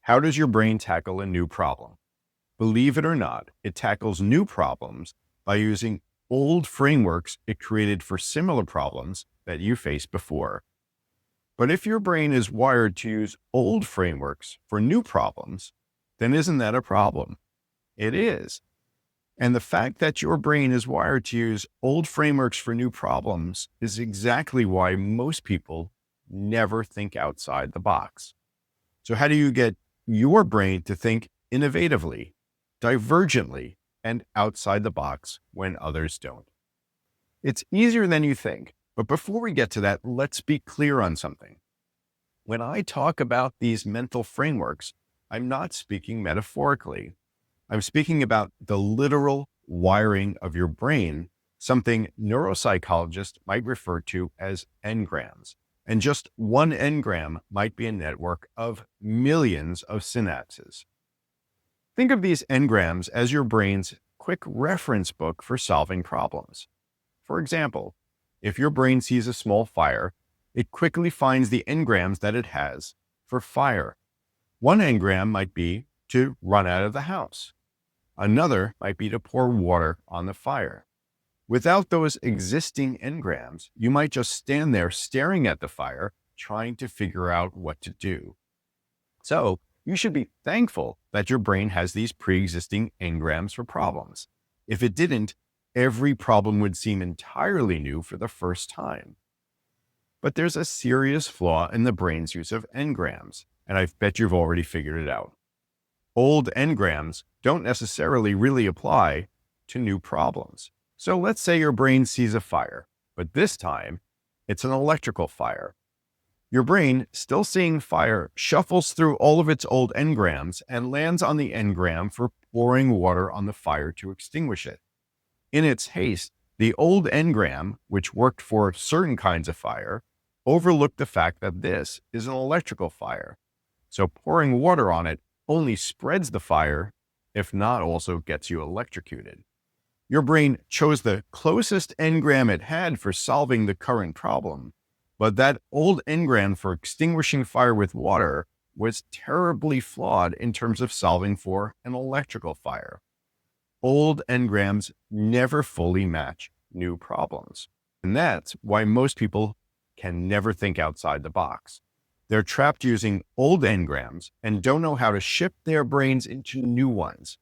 How does your brain tackle a new problem? Believe it or not, it tackles new problems by using old frameworks it created for similar problems that you faced before. But if your brain is wired to use old frameworks for new problems, then isn't that a problem? It is. And the fact that your brain is wired to use old frameworks for new problems is exactly why most people never think outside the box. So how do you get your brain to think innovatively, divergently, and outside the box when others don't? It's easier than you think, but before we get to that, let's be clear on something. When I talk about these mental frameworks, I'm not speaking metaphorically. I'm speaking about the literal wiring of your brain, something neuropsychologists might refer to as engrams. And just one engram might be a network of millions of synapses. Think of these engrams as your brain's quick reference book for solving problems. For example, if your brain sees a small fire, it quickly finds the engrams that it has for fire. One engram might be to run out of the house. Another might be to pour water on the fire. Without those existing engrams, you might just stand there staring at the fire, trying to figure out what to do. So you should be thankful that your brain has these pre-existing engrams for problems. If it didn't, every problem would seem entirely new for the first time. But there's a serious flaw in the brain's use of engrams, and I bet you've already figured it out. Old engrams don't necessarily really apply to new problems. So let's say your brain sees a fire, but this time it's an electrical fire. Your brain, still seeing fire, shuffles through all of its old engrams and lands on the engram for pouring water on the fire to extinguish it. In its haste, the old engram, which worked for certain kinds of fire, overlooked the fact that this is an electrical fire. So pouring water on it only spreads the fire, if not also gets you electrocuted. Your brain chose the closest engram it had for solving the current problem, but that old engram for extinguishing fire with water was terribly flawed in terms of solving for an electrical fire. Old engrams never fully match new problems. And that's why most people can never think outside the box. They're trapped using old engrams and don't know how to shift their brains into new ones.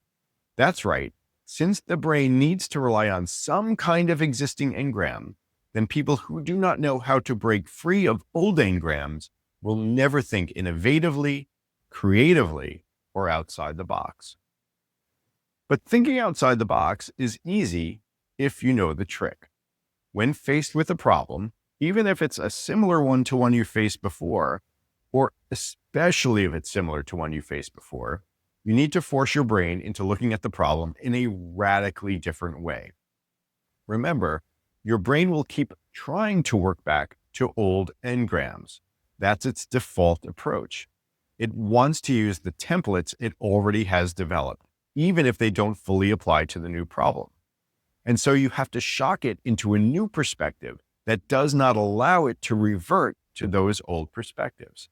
That's right. Since the brain needs to rely on some kind of existing engram, then people who do not know how to break free of old engrams will never think innovatively, creatively, or outside the box. But thinking outside the box is easy if you know the trick. When faced with a problem, even if it's a similar one to one you faced before, or especially if it's similar to one you faced before, you need to force your brain into looking at the problem in a radically different way. Remember, your brain will keep trying to work back to old engrams. That's its default approach. It wants to use the templates it already has developed, even if they don't fully apply to the new problem. And so you have to shock it into a new perspective that does not allow it to revert to those old perspectives.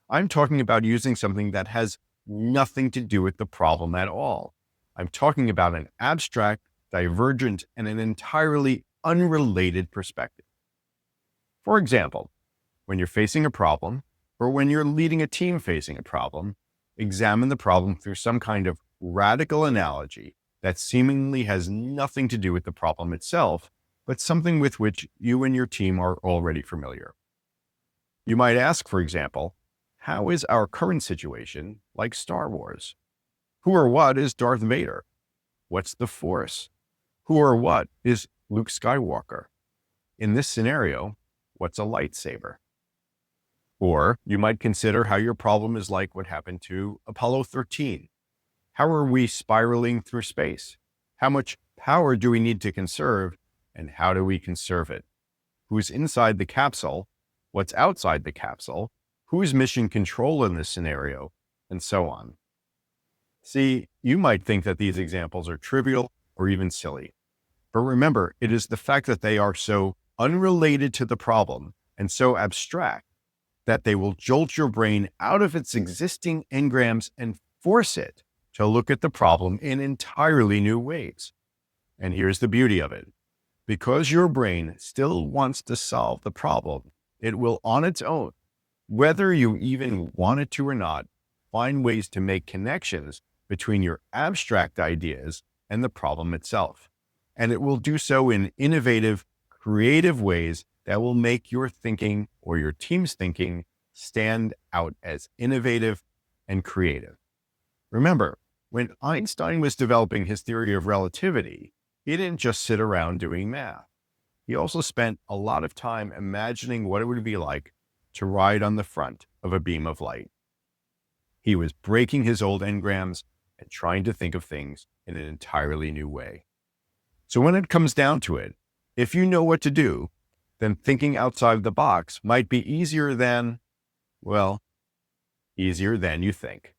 I'm talking about using something that has nothing to do with the problem at all. I'm talking about an abstract, divergent, and an entirely unrelated perspective. For example, when you're facing a problem, or when you're leading a team facing a problem, examine the problem through some kind of radical analogy that seemingly has nothing to do with the problem itself, but something with which you and your team are already familiar. You might ask, for example, how is our current situation like Star Wars? Who or what is Darth Vader? What's the Force? Who or what is Luke Skywalker? In this scenario, what's a lightsaber? Or you might consider how your problem is like what happened to Apollo 13. How are we spiraling through space? How much power do we need to conserve, and how do we conserve it? Who's inside the capsule? What's outside the capsule? Who's mission control in this scenario? And so on. See, you might think that these examples are trivial or even silly. But remember, it is the fact that they are so unrelated to the problem and so abstract that they will jolt your brain out of its existing engrams and force it to look at the problem in entirely new ways. And here's the beauty of it. Because your brain still wants to solve the problem, it will on its own, whether you even want it to or not, find ways to make connections between your abstract ideas and the problem itself. And it will do so in innovative, creative ways that will make your thinking or your team's thinking stand out as innovative and creative. Remember, when Einstein was developing his theory of relativity, he didn't just sit around doing math. He also spent a lot of time imagining what it would be like to ride on the front of a beam of light. He was breaking his old engrams and trying to think of things in an entirely new way. So when it comes down to it, if you know what to do, then thinking outside the box might be easier than you think.